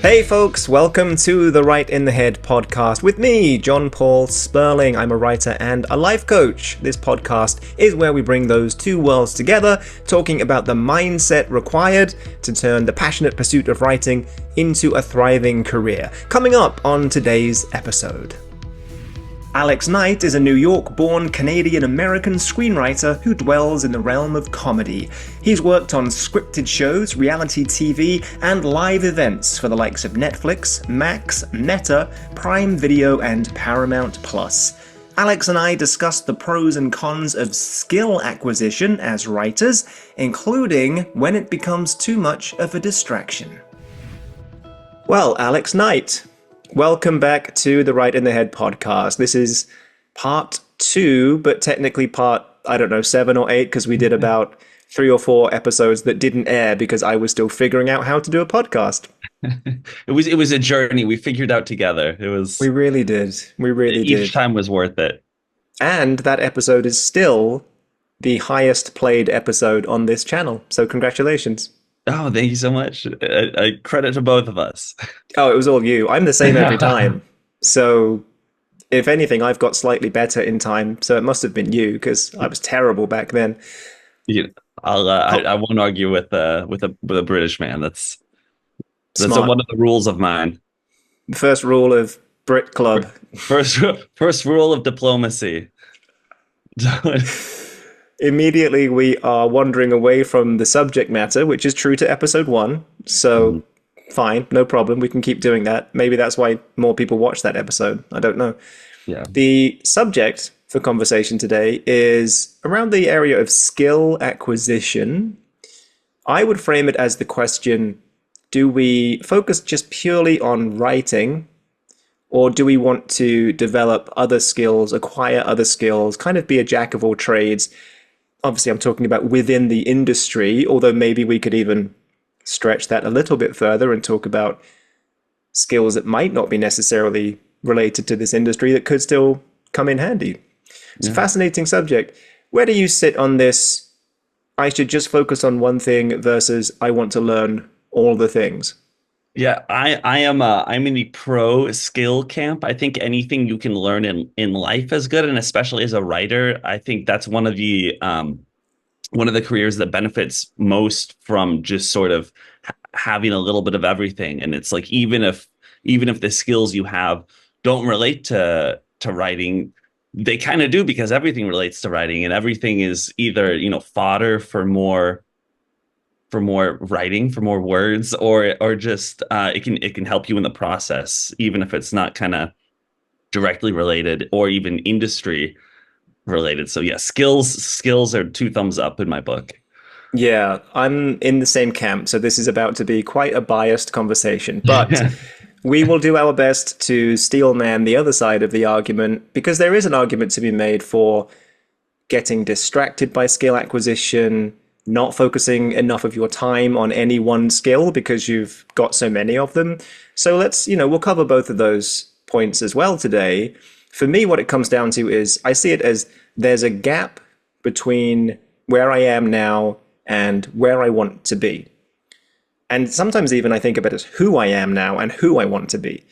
Hey folks, welcome to the Right in the Head podcast with me, John Paul Sperling. I'm a writer and a life coach. This podcast is where we bring those two worlds together, talking about the mindset required to turn the passionate pursuit of writing into a thriving career. Coming up on today's episode. Alex Knight is a New York-born Canadian-American screenwriter who dwells in the realm of comedy. He's worked on scripted shows, reality TV, and live events for the likes of Netflix, Max, Meta, Prime Video, and Paramount+. Alex and I discussed the pros and cons of skill acquisition as writers, including when it becomes too much of a distraction. Well, Alex Knight, welcome back to the Right in the Head podcast. This is part 2, but technically part, 7 or 8, because we did about 3 or 4 episodes that didn't air because I was still figuring out how to do a podcast. It was a journey we figured out together. We really did. Each time was worth it. And that episode is still the highest played episode on this channel. So congratulations. Oh, thank you so much. I credit to both of us. Oh, it was all you. I'm the same every time. So if anything, I've got slightly better in time. So it must have been you because I was terrible back then. I won't argue with a British man. That's one of the rules of mine. The first rule of Brit Club. First rule of diplomacy. Immediately, we are wandering away from the subject matter, which is true to episode 1. So, fine, no problem. We can keep doing that. Maybe that's why more people watch that episode. I don't know. Yeah. The subject for conversation today is around the area of skill acquisition. I would frame it as the question, do we focus just purely on writing, or do we want to develop other skills, acquire other skills, kind of be a jack of all trades? Obviously, I'm talking about within the industry, although maybe we could even stretch that a little bit further and talk about skills that might not be necessarily related to this industry that could still come in handy. It's a fascinating subject. Where do you sit on this? I should just focus on one thing versus I want to learn all the things. Yeah, I'm in the pro skill camp. I think anything you can learn in life is good, and especially as a writer, I think that's one of the careers that benefits most from just sort of having a little bit of everything. And it's like even if the skills you have don't relate to writing, they kind of do because everything relates to writing, and everything is either fodder for more writing, for more words, or just it can help you in the process, even if it's not kind of directly related or even industry related. So yeah, skills are 2 thumbs up in my book. Yeah, I'm in the same camp. So this is about to be quite a biased conversation, but we will do our best to steelman the other side of the argument, because there is an argument to be made for getting distracted by skill acquisition, not focusing enough of your time on any one skill because you've got so many of them. So we'll cover both of those points as well today. For me, what it comes down to is I see it as there's a gap between where I am now and where I want to be. And sometimes even I think about it as who I am now and who I want to be.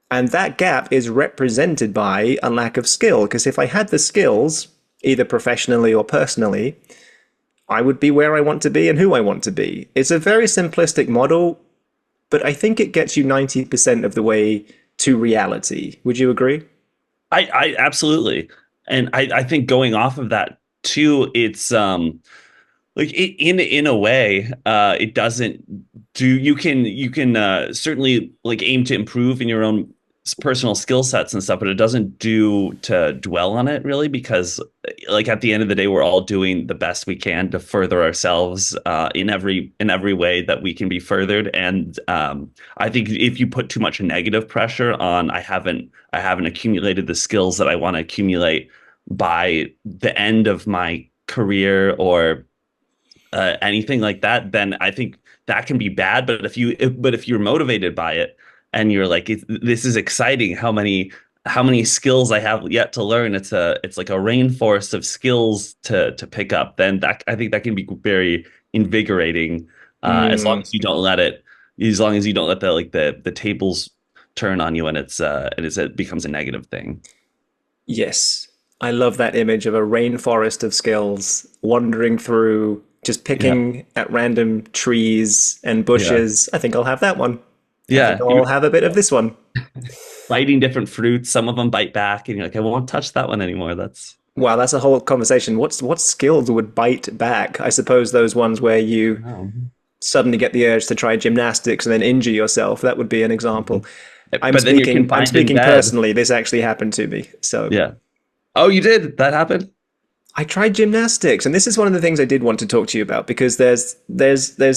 And that gap is represented by a lack of skill, because if I had the skills, either professionally or personally, I would be where I want to be and who I want to be. It's a very simplistic model, but I think it gets you 90% of the way to reality. Would you agree? I absolutely. And I think going off of that too, it's in a way, it doesn't do, you can certainly aim to improve in your own personal skill sets and stuff, but it doesn't do to dwell on it really, because at the end of the day, we're all doing the best we can to further ourselves in every way that we can be furthered. And I think if you put too much negative pressure on, I haven't accumulated the skills that I want to accumulate by the end of my career or anything like that, then I think that can be bad. But if you're motivated by it, and you're like, this is exciting, how many skills I have yet to learn. It's like a rainforest of skills to pick up. Then I think that can be very invigorating, as long as you don't let it as long as you don't let the tables turn on you and it becomes a negative thing. Yes. I love that image of a rainforest of skills wandering through, just Yeah. picking at random trees and Yeah. bushes. I think I'll have that one. I think Yeah. I'll have a bit of this one. Biting different fruits. Some of them bite back, and you're like, I won't touch that one anymore. That's Wow, that's a whole conversation. What skills would bite back? I suppose those ones where you oh. suddenly get the urge to try gymnastics and then injure yourself. That would be an example. Mhm. But then you're I'm confined in speaking bed. personally. This actually happened to me. So Yeah. Oh, you did? That happened? I tried gymnastics, and this is one of the things I did want to talk to you about because there's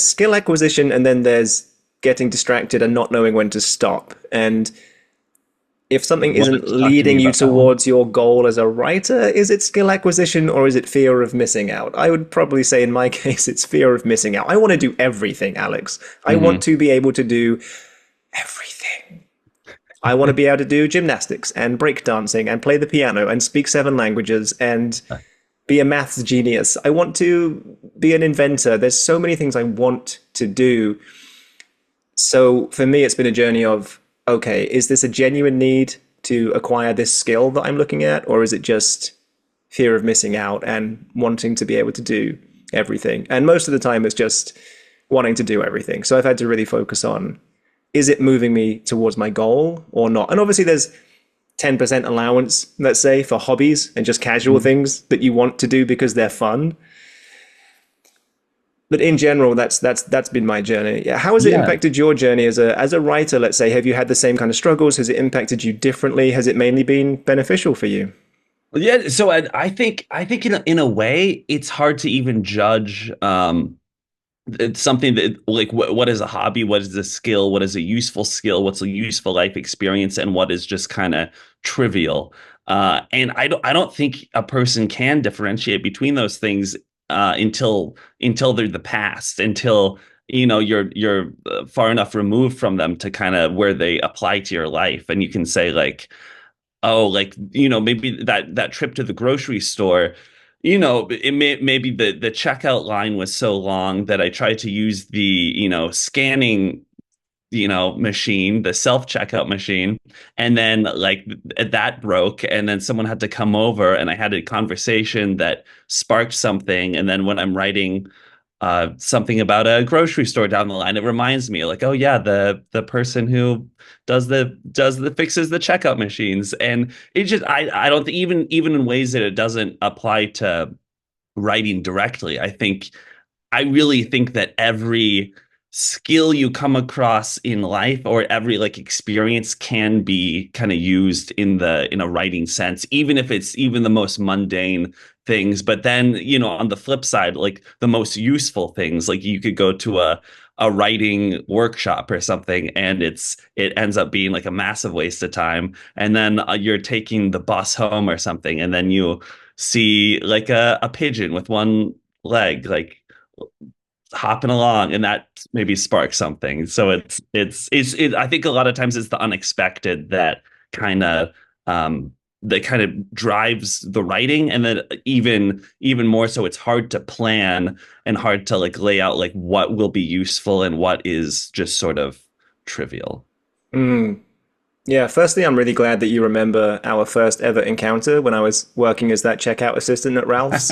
skill acquisition, and then there's getting distracted and not knowing when to stop. And if something What isn't did you talk to me leading you about that one? towards your goal as a writer, is it skill acquisition or is it fear of missing out? I would probably say in my case, it's fear of missing out. I want to do everything, Alex. I want Hmm. to be able to do everything. I want to be able to do gymnastics and breakdancing and play the piano and speak 7 languages and be a maths genius. I want to be an inventor. There's so many things I want to do. So for me, it's been a journey of, okay, is this a genuine need to acquire this skill that I'm looking at, or is it just fear of missing out and wanting to be able to do everything? And most of the time, it's just wanting to do everything. So I've had to really focus on, is it moving me towards my goal or not? And obviously, there's 10% allowance, let's say, for hobbies and just casual things that you want to do because they're fun. But in general, that's been my journey. Yeah. How has it Yeah. impacted your journey as a writer? Let's say, have you had the same kind of struggles? Has it impacted you differently? Has it mainly been beneficial for you? Yeah. So I think in a way, it's hard to even judge. It's something that like what is a hobby, what is a skill, what is a useful skill, what's a useful life experience, and what is just kind of trivial. And I don't think a person can differentiate between those things until they're the past, until you're far enough removed from them to kind of where they apply to your life, and you can say like, oh, like maybe that trip to the grocery store, maybe the checkout line was so long that I tried to use the scanning machine, the self checkout machine, and then like that broke, and then someone had to come over, and I had a conversation that sparked something, and then when I'm writing something about a grocery store down the line, it reminds me like, oh yeah, the person who does the fixes the checkout machines. And it just I don't think, even in ways that it doesn't apply to writing directly, I really think that every skill you come across in life, or every like experience, can be kind of used in a writing sense, even if it's even the most mundane things. But then, on the flip side, like the most useful things, like you could go to a writing workshop or something, and it ends up being like a massive waste of time. And then you're taking the bus home or something, and then you see like a pigeon with one leg, like hopping along, and that maybe sparks something. So I think a lot of times it's the unexpected that kind of drives the writing. And then even more so, it's hard to plan and hard to like lay out like what will be useful and what is just sort of trivial. Mm. Yeah, firstly, I'm really glad that you remember our first ever encounter when I was working as that checkout assistant at Ralph's.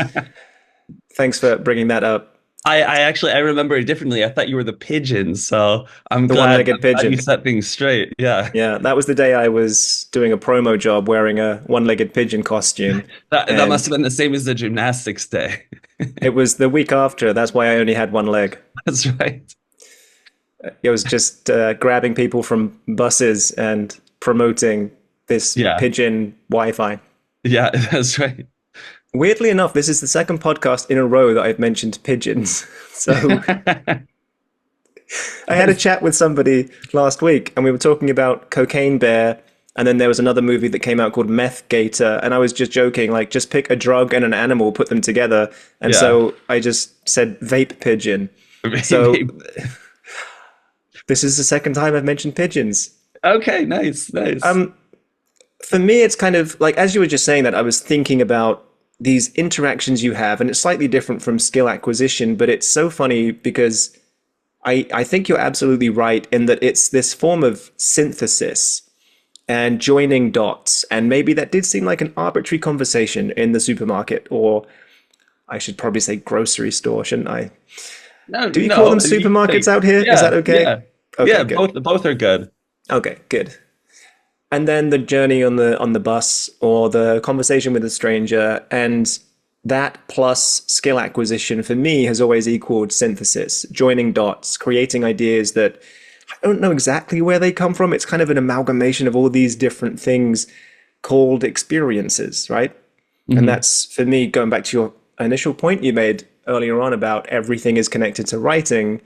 Thanks for bringing that up. I remember it differently. I thought you were the pigeon, so I'm The glad, one-legged you pigeon. set things straight. Yeah. Yeah, that was the day I was doing a promo job wearing a one-legged pigeon costume. That must And have been the same as the gymnastics day. it was the week after. That's why I only had one leg. That's right. It was just grabbing people from buses and promoting this Yeah. pigeon Wi-Fi. Yeah, that's right. Weirdly enough, this is the second podcast in a row that I've mentioned pigeons. So I had a chat with somebody last week and we were talking about Cocaine Bear. And then there was another movie that came out called Meth Gator. And I was just joking, like, just pick a drug and an animal, put them together. And Yeah. so I just said vape pigeon. So Maybe. this is the second time I've mentioned pigeons. Okay, nice, nice. For me, it's kind of like, as you were just saying that, I was thinking about these interactions you have, and it's slightly different from skill acquisition, but it's so funny because I think you're absolutely right in that it's this form of synthesis and joining dots. And maybe that did seem like an arbitrary conversation in the supermarket, or I should probably say grocery store, shouldn't I? No, Do you call them no, you can supermarkets say, out here? Is that yeah, okay? yeah, Okay, yeah. good. Both are good. Okay, good. And then the journey on the bus or the conversation with a stranger, and that plus skill acquisition for me has always equaled synthesis, joining dots, creating ideas that I don't know exactly where they come from. It's kind of an amalgamation of all these different things called experiences, right? And Hmm. that's for me, going back to your initial point you made earlier on about everything is connected to writing.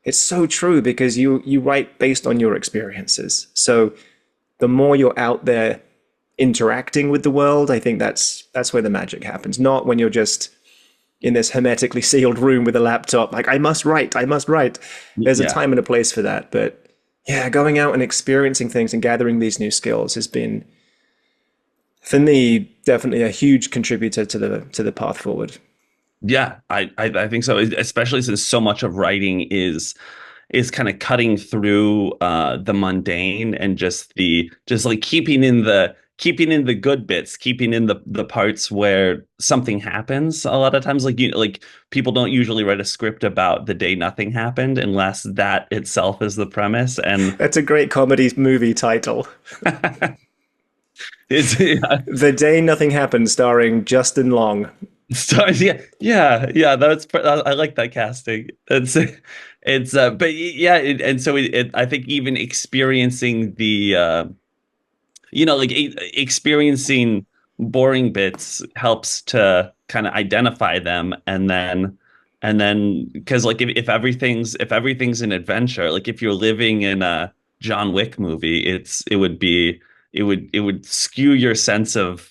It's so true because you write based on your experiences. So the more you're out there interacting with the world, I think that's where the magic happens. Not when you're just in this hermetically sealed room with a laptop, like I must write, I must write. There's a Yeah. time and a place for that, but yeah, going out and experiencing things and gathering these new skills has been, for me, definitely a huge contributor to the path forward. Yeah, I think so, especially since so much of writing is kind of cutting through the mundane and just like keeping in the good bits, keeping in the parts where something happens. A lot of times, like people don't usually write a script about the day nothing happened unless that itself is the premise. And That's a great comedy movie title. it's yeah, The Day Nothing Happened, starring Justin Long. yeah. I like that casting. It's but yeah, and so I think even experiencing the like experiencing boring bits helps to kind of identify them, and then because like if everything's an adventure, like if you're living in a John Wick movie, it would be it would skew your sense of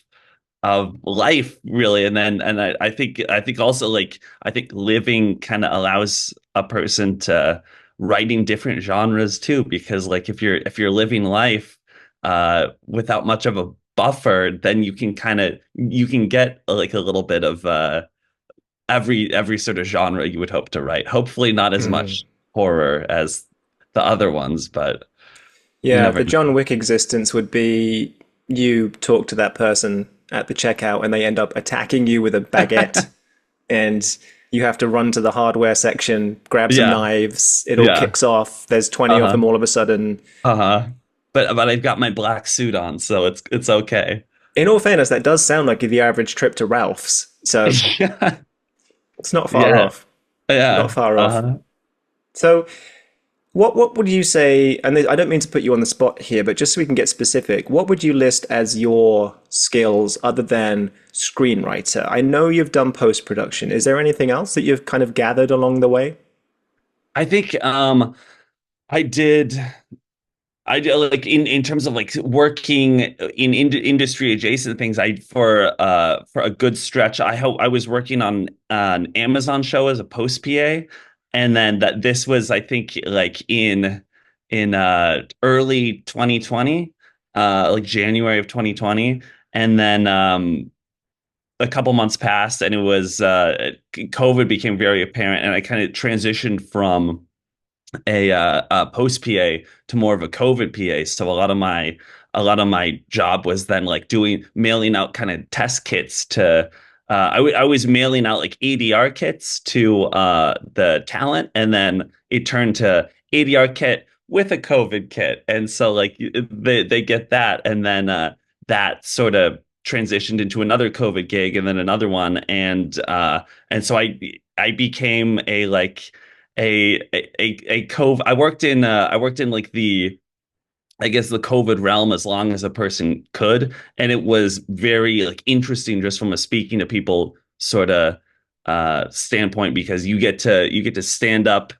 life really. And then I think also like I think living kind of allows a person to writing different genres too, because like if you're living life without much of a buffer, then you can get like a little bit of every sort of genre you would hope to write. Hopefully not as much horror as the other ones, but you Yeah, never the know. John Wick existence would be you talk to that person at the checkout and they end up attacking you with a baguette, and you have to run to the hardware section, grab some Yeah, knives, it all yeah. kicks off. There's 20 of them Uh-huh. all of a sudden. Uh-huh. But I've got my black suit on, so it's okay. In all fairness, that does sound like the average trip to Ralph's. So Yeah. it's not far Yeah. off. Not Yeah. far off. Uh-huh. So what would you say, and I don't mean to put you on the spot here, but just so we can get specific, what would you list as your skills other than screenwriter? I know you've done post-production. Is there anything else that you've kind of gathered along the way? I think I did like in terms of like working in industry adjacent things. I for a good stretch I was working on an Amazon show as a post PA, and then that this was I think like in early 2020, like January of 2020. And then a couple months passed and it was COVID became very apparent, and I kind of transitioned from a post PA to more of a COVID PA. So a lot of my job was then like doing mailing out kind of test kits to I was mailing out like ADR kits to the talent, and then it turned to ADR kit with a COVID kit. And so like they get that, and then that sort of transitioned into another COVID gig and then another one. And so I became a like a cove. I worked in like the I guess the COVID realm as long as a person could, and it was very like interesting just from a speaking to people sort of standpoint, because you get to stand up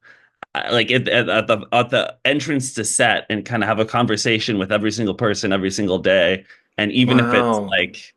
like at the entrance to set and kind of have a conversation with every single person every single day. And even if it's Wow. like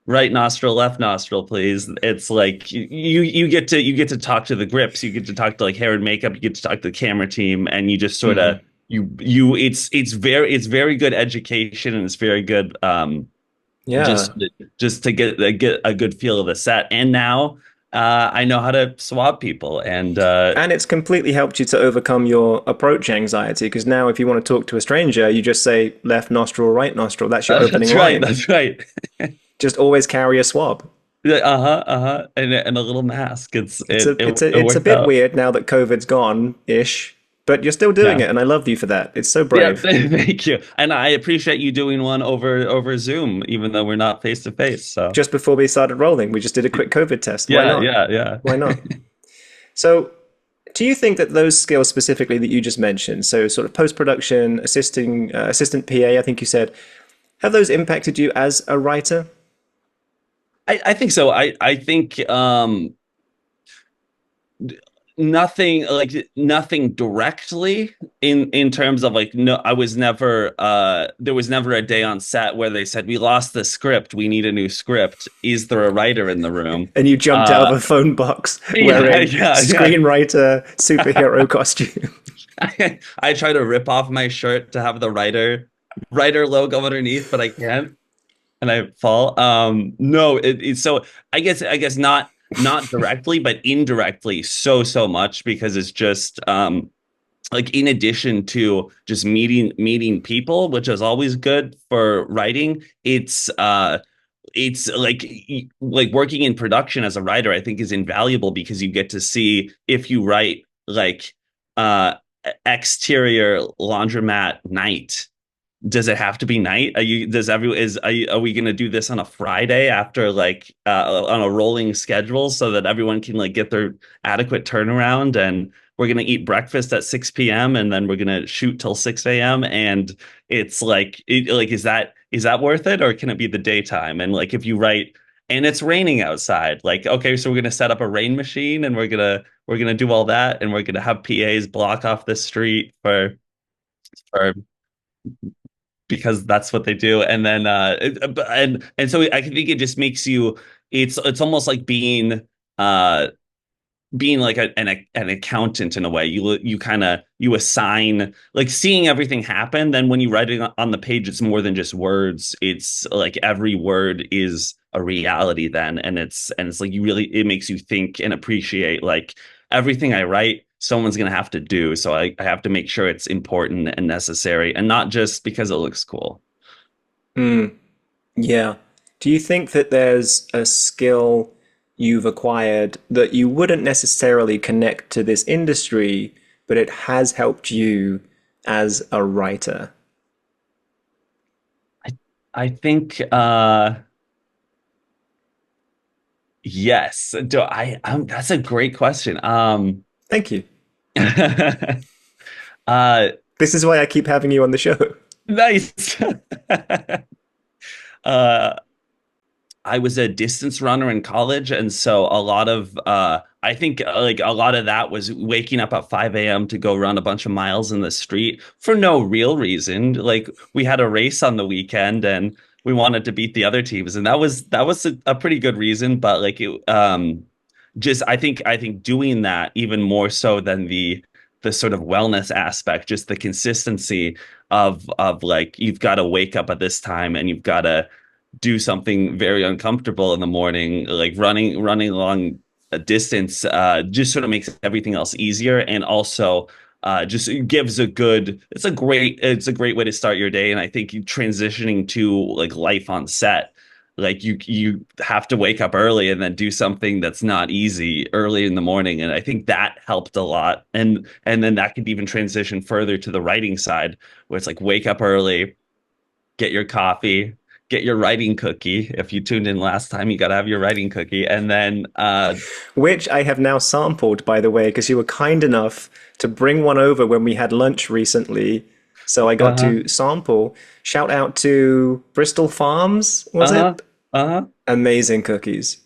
right nostril, left nostril, please, it's like you get to talk to the grips, you get to talk to like hair and makeup, you get to talk to the camera team, and you just sort of you it's very good education, and it's very good Yeah. just just to get a good feel of the set. And now I know how to swab people, and And it's completely helped you to overcome your approach anxiety because now if you want to talk to a stranger, you just say left nostril, right nostril. That's your opening that's right. line. That's right. Just always carry a swab. Uh-huh, uh-huh. And a little mask. It's a it's a It it's a worked bit out. weird now that COVID's gone ish, but you're still doing Yeah. it, and I love you for that. It's so Yeah, brave. thank you. And I appreciate you doing one over Zoom, even though we're not face to face. So Just before we started rolling, we just did a quick COVID test. Why yeah, not? yeah, yeah. Why not? So, do you think that those skills specifically that you just mentioned, so sort of post production, assistant PA, I think you said, have those impacted you as a writer? I think so. I think nothing directly in terms of like no I was never there was never a day on set where they said we lost the script, we need a new script, is there a writer in the room? And you jumped out of a phone box Yeah, wearing yeah, yeah. screenwriter superhero costume. I try to rip off my shirt to have the writer logo underneath, but I can't, and I fall. No, it's so I guess not directly, but indirectly, so much because it's just like in addition to just meeting people, which is always good for writing, it's like working in production as a writer, I think is invaluable because you get to see if you write like exterior laundromat night, does it have to be night? Are you does every is are we going to do this on a Friday after like on a rolling schedule so that everyone can like get their adequate turnaround, and we're going to eat breakfast at 6 p.m. and then we're going to shoot till 6 a.m. and it's like is that worth it, or can it be the daytime? And like if you write and it's raining outside, like okay, so we're going to set up a rain machine and we're going to do all that, and we're going to have PAs block off the street for because that's what they do. And then and so I think it just makes you, it's almost like uh being like an accountant in a way. You kind of you assign like seeing everything happen. Then when you write it on the page, it's more than just words. It's like every word is a reality then, and it's like you really, it makes you think and appreciate like everything I write someone's gonna have to do. So I have to make sure it's important and necessary and not just because it looks cool. Yeah. Do you think that there's a skill you've acquired that you wouldn't necessarily connect to this industry, but it has helped you as a writer? I think yes. Do that's a great question. Thank you. uh This is why I keep having you on the show. Nice. uh I was a distance runner in college, and so a lot of I think like a lot of that was waking up at 5 a.m. to go run a bunch of miles in the street for no real reason. Like we had a race on the weekend and we wanted to beat the other teams, and that was a pretty good reason, but like it just I think doing that even more so than the sort of wellness aspect, just the consistency of like you've got to wake up at this time and you've got to do something very uncomfortable in the morning, like running along a distance, just sort of makes everything else easier, and also just gives a good. It's a great way to start your day, and I think you transitioning to like life on set. Like you have to wake up early and then do something that's not easy early in the morning, and I think that helped a lot. And then that could even transition further to the writing side, where it's like wake up early, get your coffee, get your writing cookie. If you tuned in last time, you got to have your writing cookie. And then, Which I have now sampled, by the way, because you were kind enough to bring one over when we had lunch recently. So I got uh-huh, to sample. Shout out to Bristol Farms, was uh-huh, it? uh-huh. Amazing cookies.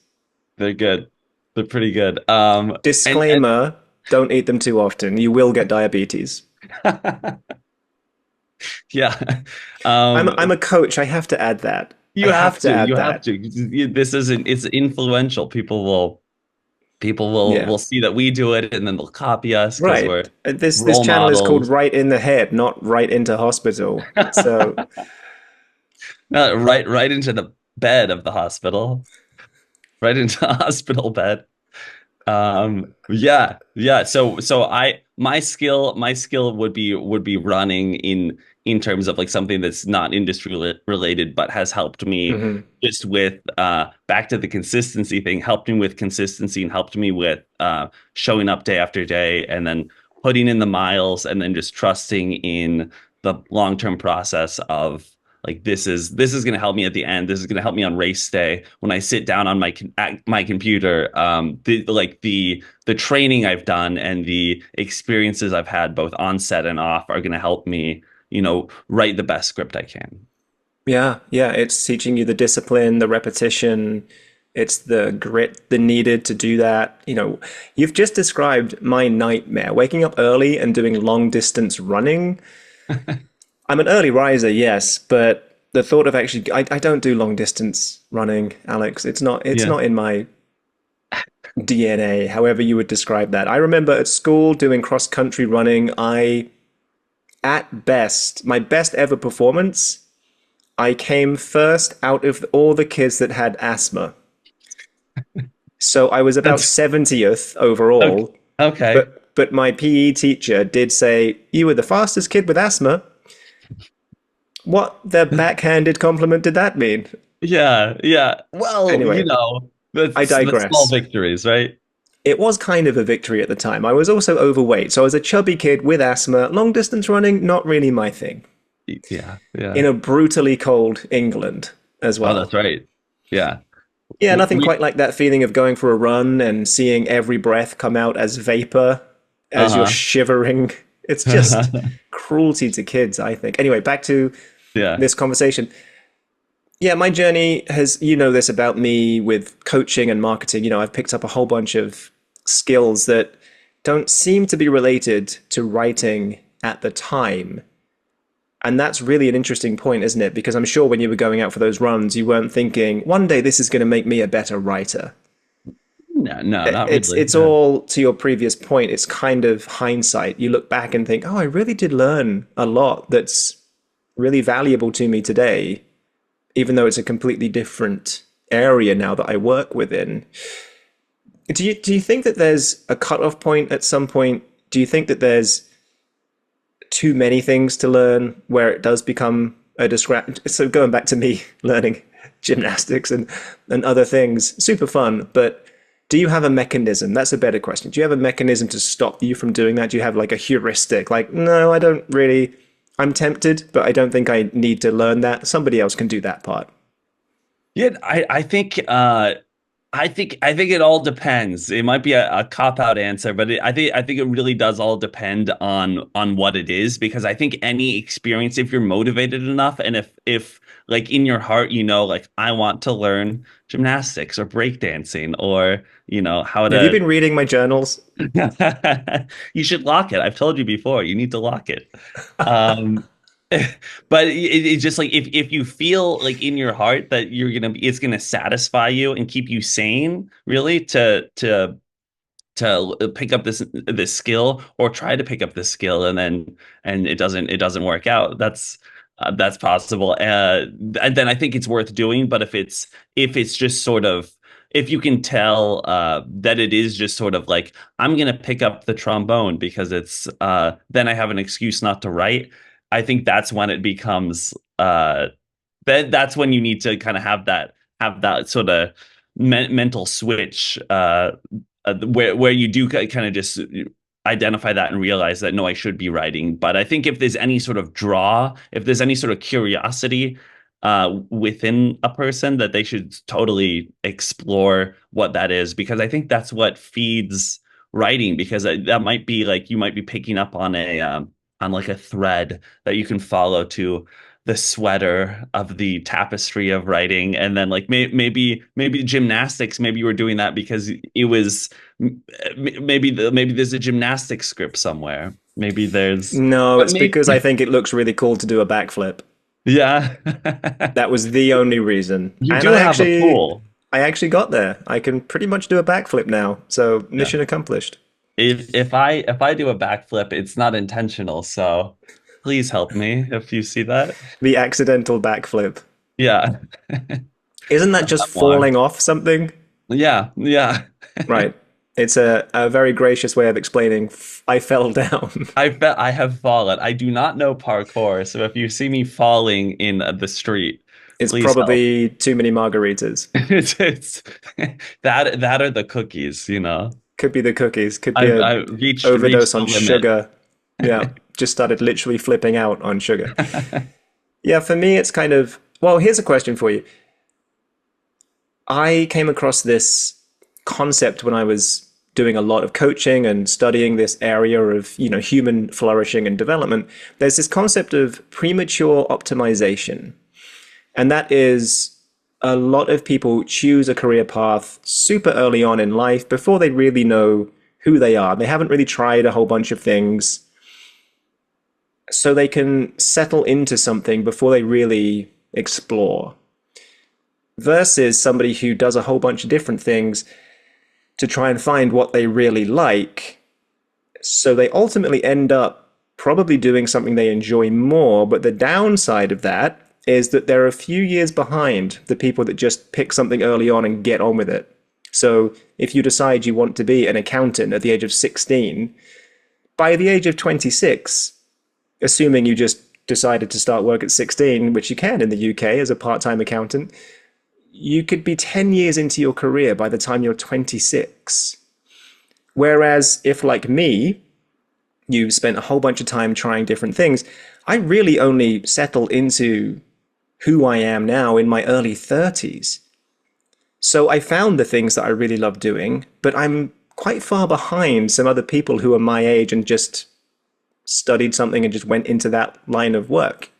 They're good. They're pretty good. And Disclaimer, don't eat them too often. You will get diabetes. yeah, I'm a coach. I have to add that. I you have have to to, add you have that. to. This isn't, it's influential. People will Yeah. will see that we do it and then they'll copy us because Right. we're This role channel is called models. Right in the Head, not Right into Hospital. So Right into the bed of the hospital, right into the hospital bed. Yeah. So my skill would be running in terms of like something that's not industry related, but has helped me Hmm. just with back to the consistency thing, helped me with consistency and helped me with showing up day after day and then putting in the miles and then just trusting in the long-term process of like this is going to help me at the end. This is going to help me on race day when I sit down on my computer. The training I've done and the experiences I've had both on set and off are going to help me, write the best script I can. Yeah, yeah, it's teaching you the discipline, the repetition, it's the grit the needed to do that. You've just described my nightmare, waking up early and doing long distance running. I'm an early riser, yes, but the thought of actually I don't do long distance running, Alex. It's Yeah. not in my DNA, however you would describe that. I remember at school doing cross country running, at best, my best ever performance, I came first out of all the kids that had asthma. So I was about That's 70th okay. overall, Okay. but my PE teacher did say, "You were the fastest kid with asthma." What the backhanded compliment did that mean? Yeah. Yeah. Well, Anyway, I that's small digress. victories, right? It was kind of a victory at the time. I was also overweight, so I was a chubby kid with asthma. Long distance running, not really my thing. Yeah. Yeah. In a brutally cold England as Oh, well. that's right. Yeah. Yeah, We, nothing we quite like that feeling of going for a run and seeing every breath come out as vapor as you're uh-huh. shivering. It's just cruelty to kids, I think. Anyway, back to Yeah. this conversation. Yeah, my journey has, this about me with coaching and marketing. I've picked up a whole bunch of skills that don't seem to be related to writing at the time. And that's really an interesting point, isn't it? Because I'm sure when you were going out for those runs, you weren't thinking, one day this is going to make me a better writer. No, no, not really. It's Yeah. all to your previous point. It's kind of hindsight. You look back and think, oh, I really did learn a lot that's really valuable to me today, even though it's a completely different area now that I work within. Do you think that there's a cutoff point at some point? Do you think that there's too many things to learn where it does become a distraction? So going back to me learning gymnastics and other things, super fun, but do you have a mechanism? That's a better question. Do you have a mechanism to stop you from doing that? Do you have like a heuristic? Like, no, I don't really. I'm tempted, but I don't think I need to learn that. Somebody else can do that part. Yeah, I think it all depends. It might be a cop out answer, but I think it really does all depend on what it is because I think any experience, if you're motivated enough, and if like in your heart like I want to learn gymnastics or breakdancing or how Have you to been reading my journals? you should lock it. I've told you before. You need to lock it. Um, but it's just like if you feel like in your heart that it's gonna satisfy you and keep you sane, really, to pick up this skill or try to pick up this skill and it doesn't work out. That's possible. And then I think it's worth doing. But if it's just sort of if you can tell that it is just sort of like I'm gonna pick up the trombone because it's then I have an excuse not to write. I think that's when it becomes that's when you need to kind of have that sort of mental switch where you do kind of just identify that and realize that no, I should be writing. But I think if there's any sort of draw, if there's any sort of curiosity within a person, that they should totally explore what that is, because I think that's what feeds writing. Because that might be like you might be picking up on like a thread that you can follow to the sweater of the tapestry of writing, and then like maybe gymnastics, maybe you were doing that because it was maybe there's a gymnastics script somewhere, maybe there's No, but it's maybe because I think it looks really cool to do a backflip. yeah. That was the only reason. You And do have a pool. I actually got there. I can pretty much do a backflip now. So Yeah, mission accomplished. if I do a backflip, it's not intentional, so please help me if you see that. The accidental backflip. Yeah. Isn't that just One. falling off something? Yeah, yeah. Right. It's a very gracious way of explaining I fell down. I bet I have fallen. I do not know parkour, so if you see me falling in the street, It's please help. probably too many margaritas. It's that are the cookies, you know. Could be the cookies. Could be a I've reached overdose the on limit. sugar. Yeah, just started literally flipping out on sugar. Yeah, for me, it's kind of, well, here's a question for you. I came across this concept when I was doing a lot of coaching and studying this area of, human flourishing and development. There's this concept of premature optimization. And that is a lot of people choose a career path super early on in life before they really know who they are. They haven't really tried a whole bunch of things. So they can settle into something before they really explore. Versus somebody who does a whole bunch of different things to try and find what they really like. So they ultimately end up probably doing something they enjoy more. But the downside of that is that they're a few years behind the people that just pick something early on and get on with it. So if you decide you want to be an accountant at the age of 16, by the age of 26, assuming you just decided to start work at 16, which you can in the UK as a part-time accountant, you could be 10 years into your career by the time you're 26. Whereas if, like me, you spent a whole bunch of time trying different things, I really only settled into who I am now in my early 30s. So I found the things that I really love doing, but I'm quite far behind some other people who are my age and just studied something and just went into that line of work.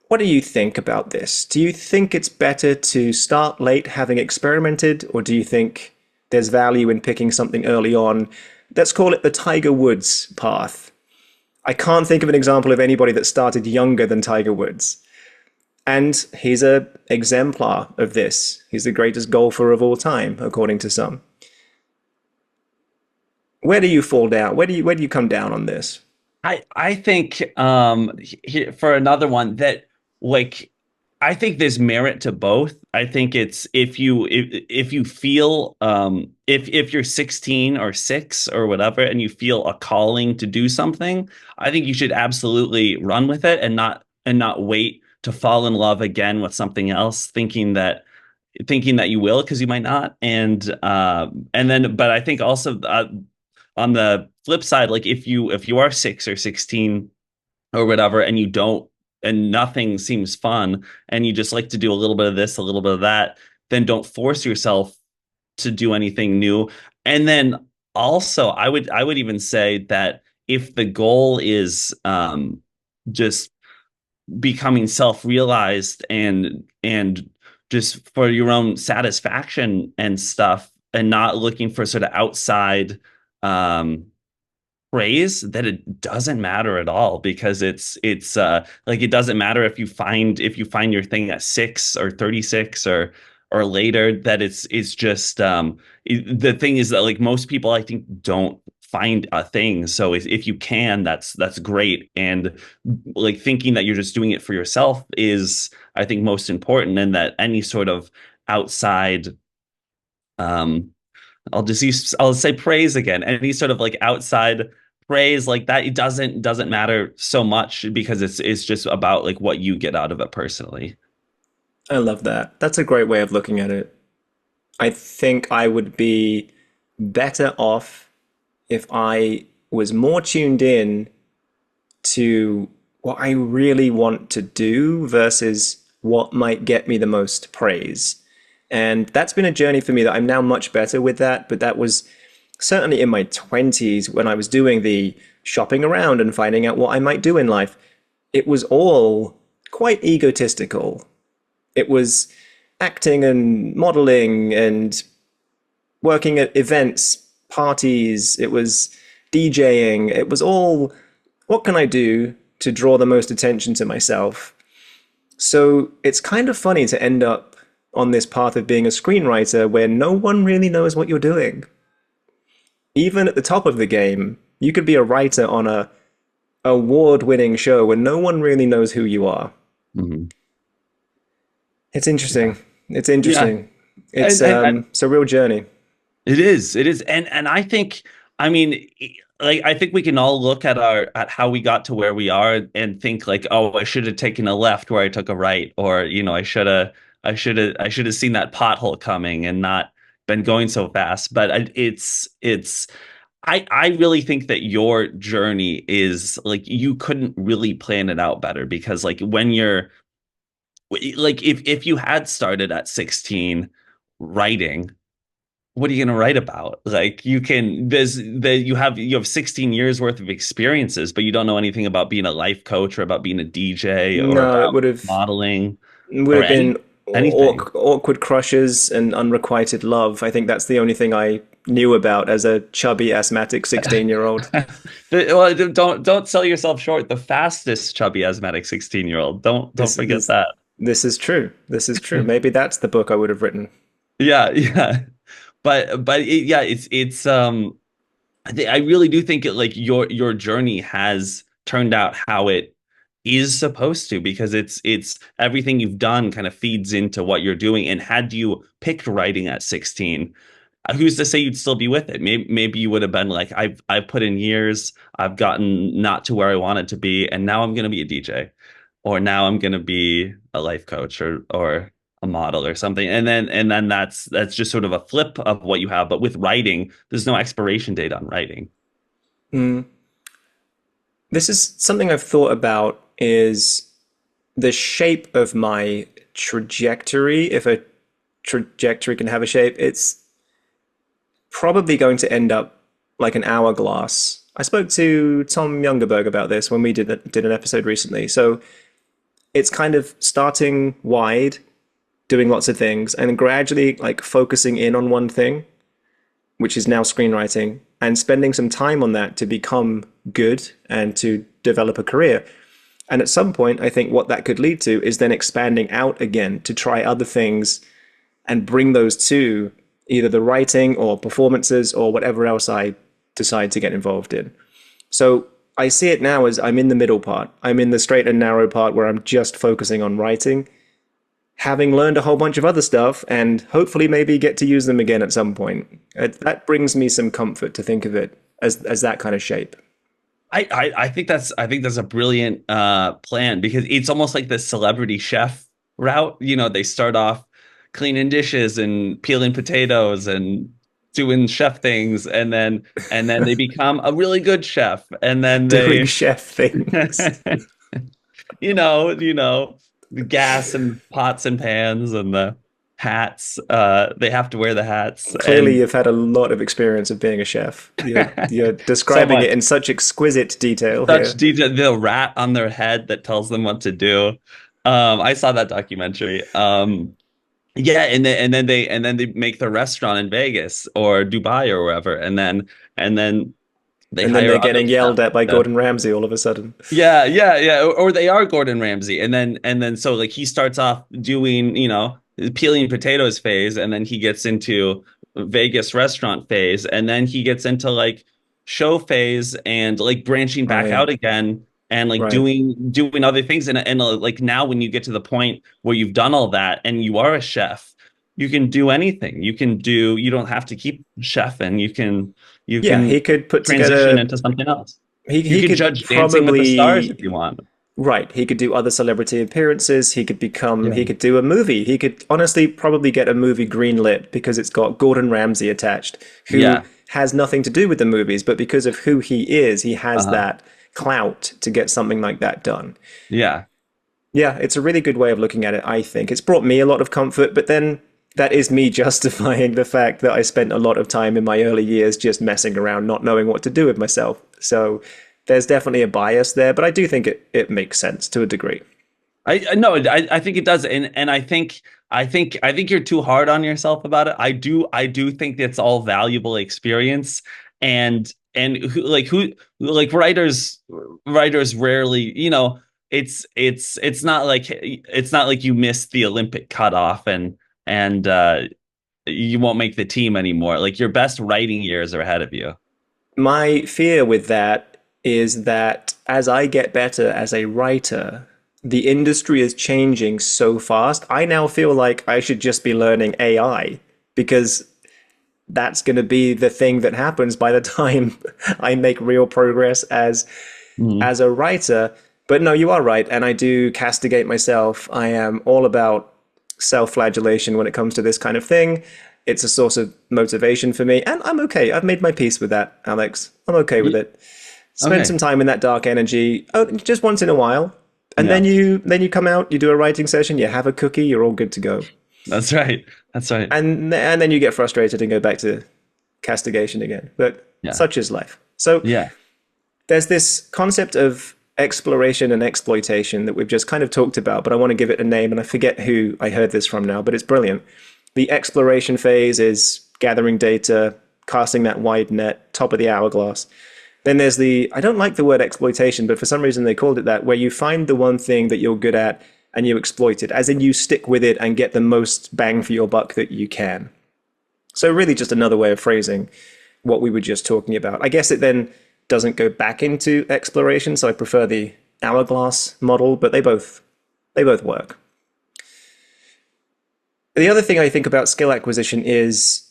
What do you think about this? Do you think it's better to start late having experimented, or do you think there's value in picking something early on? Let's call it the Tiger Woods path. I can't think of an example of anybody that started younger than Tiger Woods. And he's an exemplar of this. He's the greatest golfer of all time, according to some. Where do you fall down? Where do you come down on this? I think for another one that like I think there's merit to both. I think it's if you feel if you're 16 or 6 or whatever and you feel a calling to do something, I think you should absolutely run with it and not wait to fall in love again with something else, thinking that you will, because you might not. And then but I think also on the flip side, like if you are 6 or 16 or whatever, and you don't, and nothing seems fun, and you just like to do a little bit of this, a little bit of that, then don't force yourself to do anything new. And then also, I would even say that if the goal is just becoming self-realized and just for your own satisfaction and stuff, and not looking for sort of outside um praise, that it doesn't matter at all, because it's like it doesn't matter if you find your thing at 6 or 36 or later, that it's just the thing is that like most people I think don't find a thing. So if you can, that's great. And like thinking that you're just doing it for yourself is, I think, most important, and that any sort of outside um I'll say praise again. Any sort of like outside praise like that, it doesn't matter so much, because it's just about like what you get out of it personally. I love that. That's a great way of looking at it. I think I would be better off if I was more tuned in to what I really want to do versus what might get me the most praise. And that's been a journey for me that I'm now much better with that. But that was certainly in my 20s when I was doing the shopping around and finding out what I might do in life. It was all quite egotistical. It was acting and modeling and working at events, parties. It was DJing. It was all, what can I do to draw the most attention to myself? So it's kind of funny to end up on this path of being a screenwriter where no one really knows what you're doing. Even at the top of the game, you could be a writer on a award-winning show where no one really knows who you are. Mhm. It's interesting. It's Yeah. interesting. And It's a real journey. It is, and I think, I mean, like I think we can all look at our at how we got to where we are and think like, oh, I should have taken a left where I took a right, or I should have seen that pothole coming and not been going so fast. But it's I really think that your journey is like you couldn't really plan it out better because like when you're like if you had started at 16 writing, what are you going to write about? Like you can you have 16 years worth of experiences, but you don't know anything about being a life coach or about being a DJ or No, about modeling it would or have been anything. awkward crushes and unrequited love. I think that's the only thing I knew about as a chubby asthmatic 16-year-old. Well, don't sell yourself short. The fastest chubby asthmatic 16-year-old. Don't This forget this that. this is true. This is true. Maybe that's the book I would have written. Yeah, yeah. Yeah, it's I really do think it like your journey has turned out how it is supposed to because it's everything you've done kind of feeds into what you're doing. And had you picked writing at 16, who's to say you'd still be with it? Maybe you would have been like, I've put in years, I've gotten not to where I wanted to be, and now I'm gonna be a DJ, or now I'm gonna be a life coach or a model or something. And then that's just sort of a flip of what you have. But with writing, there's no expiration date on writing. Mm. This is something I've thought about is the shape of my trajectory. If a trajectory can have a shape, it's probably going to end up like an hourglass. I spoke to Tom Youngerberg about this when we did an episode recently. So it's kind of starting wide, doing lots of things, and gradually like focusing in on one thing, which is now screenwriting, and spending some time on that to become good and to develop a career. And at some point, I think what that could lead to is then expanding out again to try other things and bring those to either the writing or performances or whatever else I decide to get involved in. So I see it now as I'm in the middle part. I'm in the straight and narrow part where I'm just focusing on writing, having learned a whole bunch of other stuff, and hopefully maybe get to use them again at some point. That brings me some comfort to think of it as that kind of shape. I think that's a brilliant plan because it's almost like the celebrity chef route. You know, they start off cleaning dishes and peeling potatoes and doing chef things, and then they become a really good chef, and then Doing they chef things. you know, the gas and pots and pans and the hats. They have to wear the hats Clearly, and you've had a lot of experience of being a chef. You're so describing it much in such exquisite detail such here. detail. The rat on their head that tells them what to do. I saw that documentary. Yeah, and then they make the restaurant in Vegas or Dubai or wherever, and then they And then hire they're other getting yelled chefs at by to Gordon Ramsay all of a sudden. yeah. Or they are Gordon Ramsay, and then so like he starts off doing peeling potatoes phase, and then he gets into Vegas restaurant phase, and then he gets into like show phase and like branching back Right, out again and like right. doing other things, and like now when you get to the point where you've done all that and you are a chef, you can do anything. You don't have to keep chefing. You Yeah, he can could put transition together. into something else. You He could could judge Dancing with the Stars if probably you want. right. He could do other celebrity appearances. He could become. Yeah. He could do a movie. He could honestly probably get a movie greenlit because it's got Gordon Ramsay attached, who Yeah. has nothing to do with the movies, but because of who he is, he has Uh-huh. that clout to get something like that done. Yeah. Yeah, it's a really good way of looking at it, I think. It's brought me a lot of comfort, but then that is me justifying the fact that I spent a lot of time in my early years just messing around, not knowing what to do with myself. So there's definitely a bias there, but I do think it makes sense to a degree. No, I think it does, and I think you're too hard on yourself about it. I do think it's all valuable experience, and who writers rarely, it's not like you missed the Olympic cutoff and you won't make the team anymore. Like your best writing years are ahead of you. My fear with that is that as I get better as a writer, the industry is changing so fast. I now feel like I should just be learning AI because that's going to be the thing that happens by the time I make real progress Mhm. as a writer. But no, you are right, and I do castigate myself. I am all about self-flagellation when it comes to this kind of thing. It's a source of motivation for me, and I'm okay. I've made my peace with that, Alex. I'm okay with Ye- it. Spend Okay. some time in that dark energy, oh, just once in a while, and Yeah, then you come out, you do a writing session, you have a cookie, you're all good to go. that's right. That's right. And then you get frustrated and go back to castigation again. But Yeah. such is life. So Yeah. there's this concept of exploration and exploitation that we've just kind of talked about, but I want to give it a name, and I forget who I heard this from now, but it's brilliant. The exploration phase is gathering data, casting that wide net, top of the hourglass. Then there's I don't like the word exploitation, but for some reason they called it that, where you find the one thing that you're good at and you exploit it, as in you stick with it and get the most bang for your buck that you can. So, really, just another way of phrasing what we were just talking about. I guess it then doesn't go back into exploration, so I prefer the hourglass model, but they both work. The other thing I think about skill acquisition is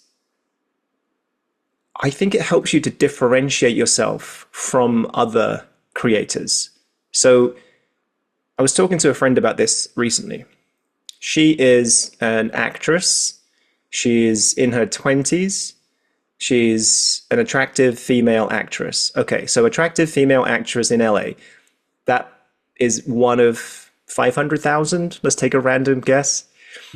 I think it helps you to differentiate yourself from other creators. So I was talking to a friend about this recently. She is an actress. She's in her 20s. She's an attractive female actress. Okay, so attractive female actress in LA. That is one of 500,000. Let's take a random guess.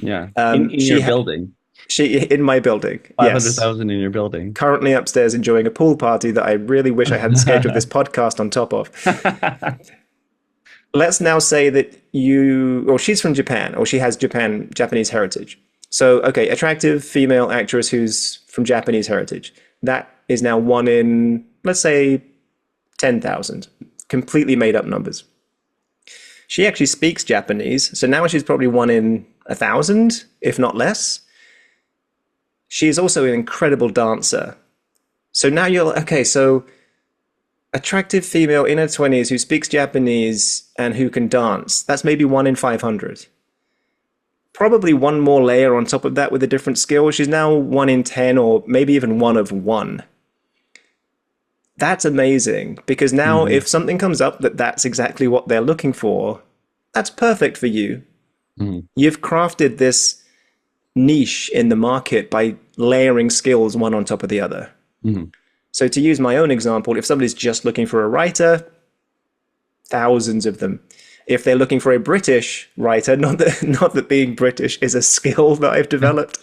Yeah. Um, In your she ha- building, she in my building. Yes. 500,000 in your building. Currently upstairs enjoying a pool party that I really wish I hadn't scheduled this podcast on top of. Let's now say that or she's from Japan, or she has Japanese heritage. So, okay, attractive female actress who's from Japanese heritage. That is now one in, let's say, 10,000. Completely made up numbers. She actually speaks Japanese, so now she's probably one in 1,000, if not less. She is also an incredible dancer. So now you're, okay, so attractive female in her 20s who speaks Japanese and who can dance. That's maybe one in 500. Probably one more layer on top of that with a different skill. She's now one in 10 or maybe even one of one. That's amazing because now Hmm. if something comes up that's exactly what they're looking for, that's perfect for you. Hmm. You've crafted this niche in the market by layering skills one on top of the other. Hmm. So to use my own example, if somebody's just looking for a writer, thousands of them. If they're looking for a British writer, not that being British is a skill that I've developed.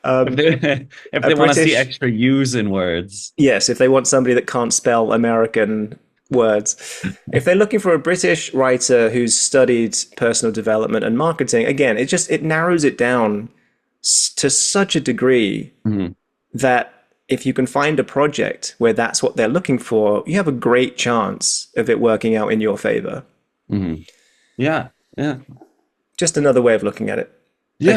If they if A they want to see British, extra U's in words. yes, if they want somebody that can't spell American words. If they're looking for a British writer who's studied personal development and marketing, again, it narrows it down to such a degree Hmm. that if you can find a project where that's what they're looking for, you have a great chance of it working out in your favor. Hmm. Yeah. Yeah. Just another way of looking at it. Yeah.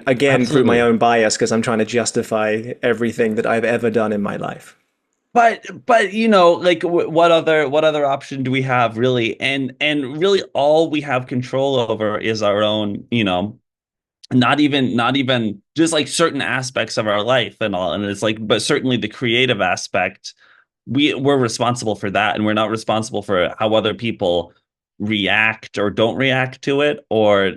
Again through my Absolutely. own bias because I'm trying to justify everything that I've ever done in my life. But like what other option do we have really? And really all we have control over is our own, not even just like certain aspects of our life and all. And it's like, but certainly the creative aspect, we're responsible for that, and we're not responsible for how other people react or don't react to it, or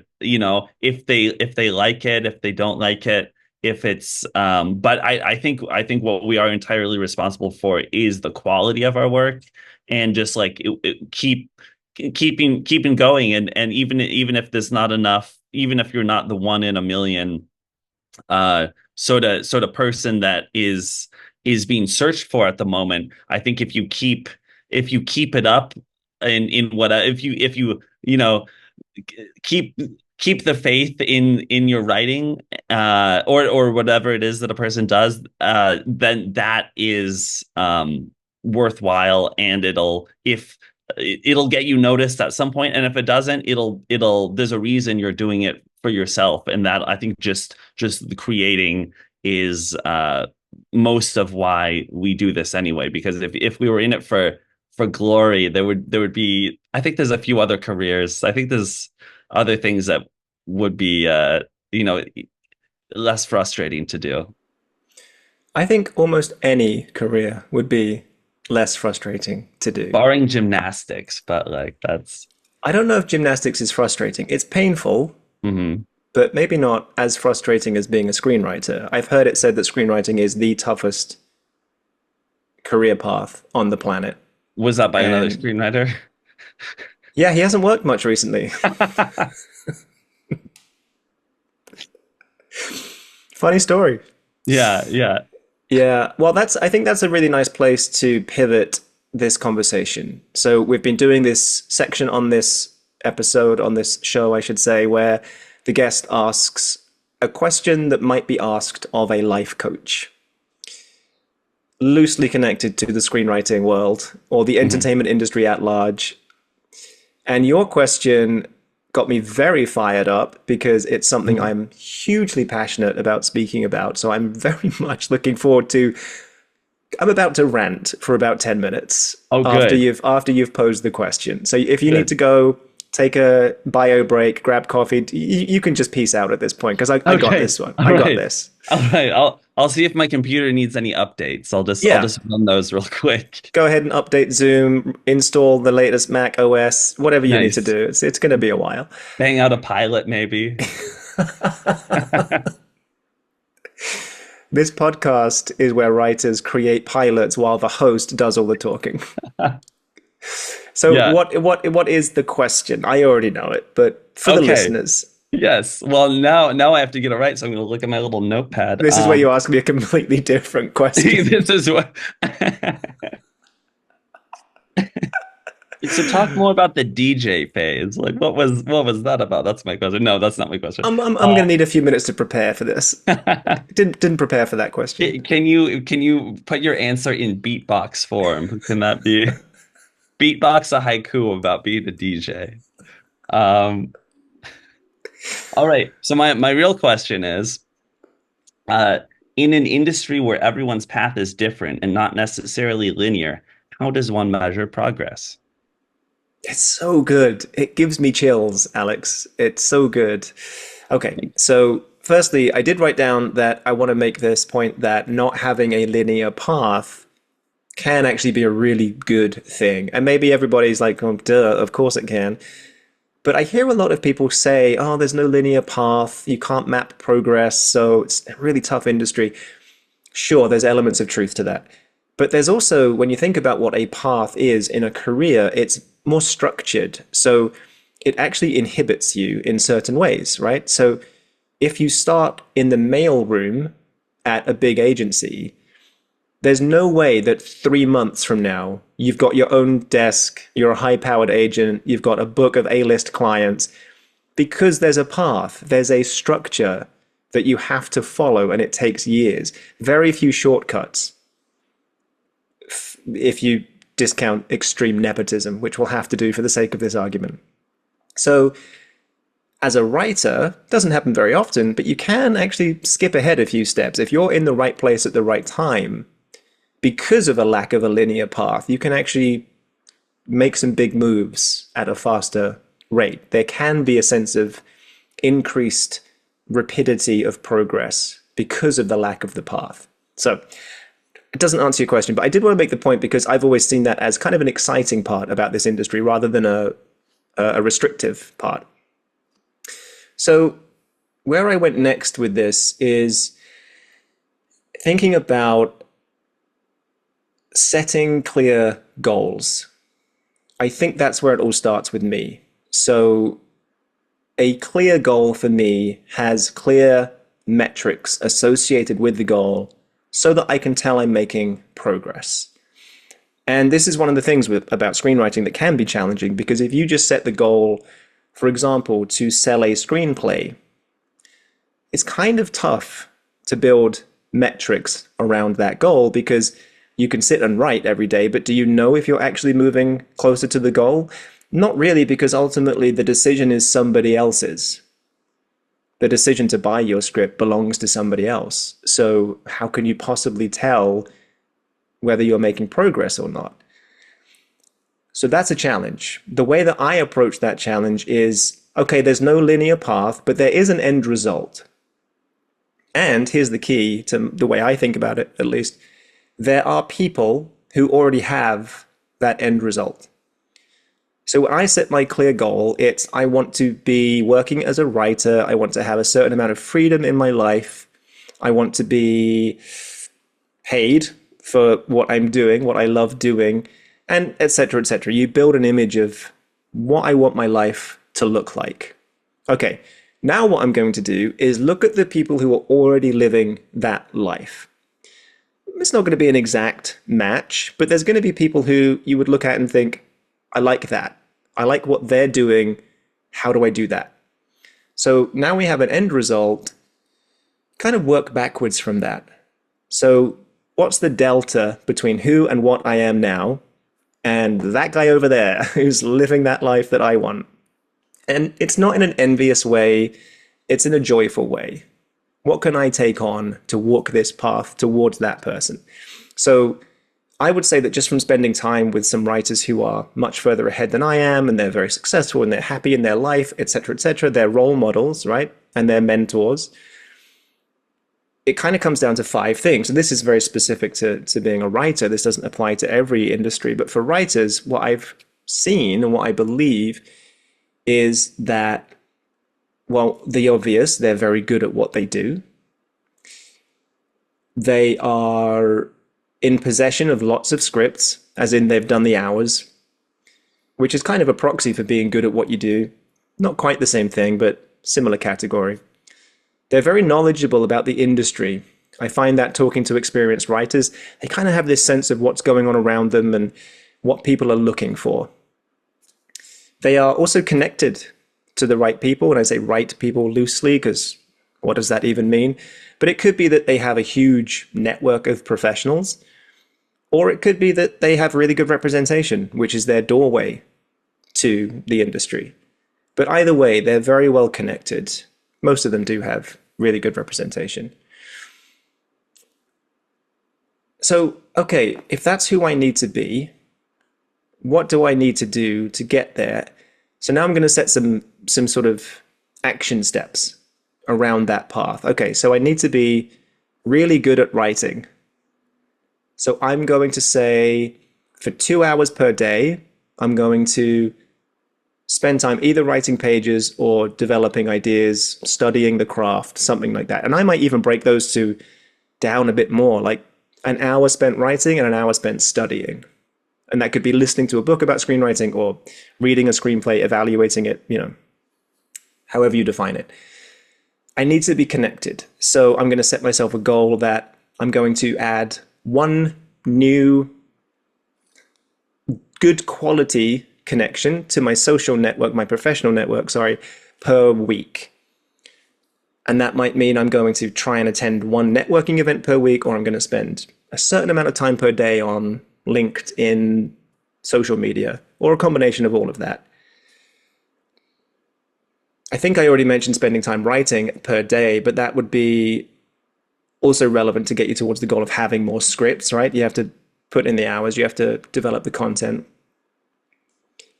if they like it, if they don't like it, if it's but I think what we are entirely responsible for is the quality of our work, and just like keeping going, and even if there's not enough, even if you're not the one in a million sort of person that is being searched for at the moment. I think if you keep it up in what if you keep keep the faith in your writing, or whatever it is that a person does, then that is worthwhile, and it'll get you noticed at some point, and if it doesn't, it'll there's a reason you're doing it for yourself, and that I think just the creating is most of why we do this anyway, because if we were in it for glory, there would be, I think there's a few other careers. I think there's other things that would be you know less frustrating to do. I think almost any career would be less frustrating to do. Barring gymnastics, but like that's I don't know if gymnastics is frustrating. It's painful, mhm. but maybe not as frustrating as being a screenwriter. I've heard it said that screenwriting is the toughest career path on the planet. Was that by another And screenwriter? yeah, he hasn't worked much recently. Funny story. Yeah, yeah. Yeah, well, I think that's a really nice place to pivot this conversation. So we've been doing this section on this episode, on this show, I should say, where the guest asks a question that might be asked of a life coach, loosely connected to the screenwriting world or the Mhm. entertainment industry at large. And your question got me very fired up because it's something Mhm. I'm hugely passionate about speaking about. So I'm very much looking forward to. I'm about to rant for about 10 minutes Oh, good, after you've posed the question. So if you need good. to go take a bio break, grab coffee, you can just peace out at this point because I got Okay, this one. all I got right, this. all right. I'll see if my computer needs any updates. I'll Yeah, just run those real quick. go ahead and update Zoom, install the latest Mac OS, whatever you need to Nice. do. It's going to be a while. Bang out a pilot, maybe. This podcast is where writers create pilots while the host does all the talking. So Yeah. what is the question? I already know it, but for the Okay. listeners, Yes. Well, now I have to get it right, so I'm going to look at my little notepad. this is where you ask me a completely different question. This is what. So talk more about the DJ phase. Like, what was that about? That's my question. No, that's not my question. I'm going to need a few minutes to prepare for this. Didn't prepare for that question. Can you put your answer in beatbox form? Can that be beatbox a haiku about being a DJ? Um, all right. So my real question is, uh, in an industry where everyone's path is different and not necessarily linear, how does one measure progress? It's so good. It gives me chills, Alex. It's so good. Okay, so firstly, I did write down that I want to make this point that not having a linear path can actually be a really good thing. And maybe everybody's like, oh, duh, of course it can. But I hear a lot of people say, oh, there's no linear path. You can't map progress. So it's a really tough industry. Sure, there's elements of truth to that. But there's also, when you think about what a path is in a career, it's more structured. So it actually inhibits you in certain ways, right? So if you start in the mail room at a big agency, there's no way that 3 months from now, you've got your own desk, you're a high powered agent, you've got a book of A-list clients, because there's a path, there's a structure that you have to follow, and it takes years. Very few shortcuts if you discount extreme nepotism, which we'll have to do for the sake of this argument. So, as a writer, doesn't happen very often, but you can actually skip ahead a few steps. If you're in the right place at the right time, because of a lack of a linear path, you can actually make some big moves at a faster rate. There can be a sense of increased rapidity of progress because of the lack of the path. So it doesn't answer your question, but I did want to make the point because I've always seen that as kind of an exciting part about this industry rather than a restrictive part. So where I went next with this is thinking about setting clear goals. I think that's where it all starts with me. So a clear goal for me has clear metrics associated with the goal so that I can tell I'm making progress. And this is one of the things about screenwriting that can be challenging because if you just set the goal, for example, to sell a screenplay, it's kind of tough to build metrics around that goal because you can sit and write every day, but do you know if you're actually moving closer to the goal? Not really, because ultimately the decision is somebody else's. The decision to buy your script belongs to somebody else. So how can you possibly tell whether you're making progress or not? So that's a challenge. The way that I approach that challenge is, okay, there's no linear path, but there is an end result. And here's the key to the way I think about it, at least. There are people who already have that end result. So when I set my clear goal, it's I want to be working as a writer. I want to have a certain amount of freedom in my life. I want to be paid for what I'm doing, what I love doing, and etc., etc. You build an image of what I want my life to look like. Okay, now what I'm going to do is look at the people who are already living that life. It's not going to be an exact match, but there's going to be people who you would look at and think, I like that. I like what they're doing. How do I do that? So now we have an end result. Kind of work backwards from that. So what's the delta between who and what I am now and that guy over there who's living that life that I want? And it's not in an envious way. It's in a joyful way. What can I take on to walk this path towards that person? So I would say that just from spending time with some writers who are much further ahead than I am, and they're very successful and they're happy in their life, etc., they're role models, right? And they're mentors. It kind of comes down to 5 things. And this is very specific to being a writer. This doesn't apply to every industry. But for writers, what I've seen and what I believe is that, well, the obvious, they're very good at what they do. They are in possession of lots of scripts, as in they've done the hours, which is kind of a proxy for being good at what you do. Not quite the same thing, but similar category. They're very knowledgeable about the industry. I find that talking to experienced writers, they kind of have this sense of what's going on around them and what people are looking for. They are also connected to the right people, and I say right people loosely because what does that even mean? But it could be that they have a huge network of professionals, or it could be that they have really good representation, which is their doorway to the industry. But either way, they're very well connected. Most of them do have really good representation. So, okay, if that's who I need to be, what do I need to do to get there? So now I'm going to set some sort of action steps around that path. Okay, so I need to be really good at writing. So I'm going to say for 2 hours per day, I'm going to spend time either writing pages or developing ideas, studying the craft, something like that. And I might even break those two down a bit more, like an hour spent writing and an hour spent studying. And that could be listening to a book about screenwriting or reading a screenplay, evaluating it, however you define it. I need to be connected. So I'm going to set myself a goal that I'm going to add one new good quality connection to my social network, my professional network, per week. And that might mean I'm going to try and attend one networking event per week, or I'm going to spend a certain amount of time per day on LinkedIn, social media, or a combination of all of that. I think I already mentioned spending time writing per day, but that would be also relevant to get you towards the goal of having more scripts, right? You have to put in the hours, you have to develop the content.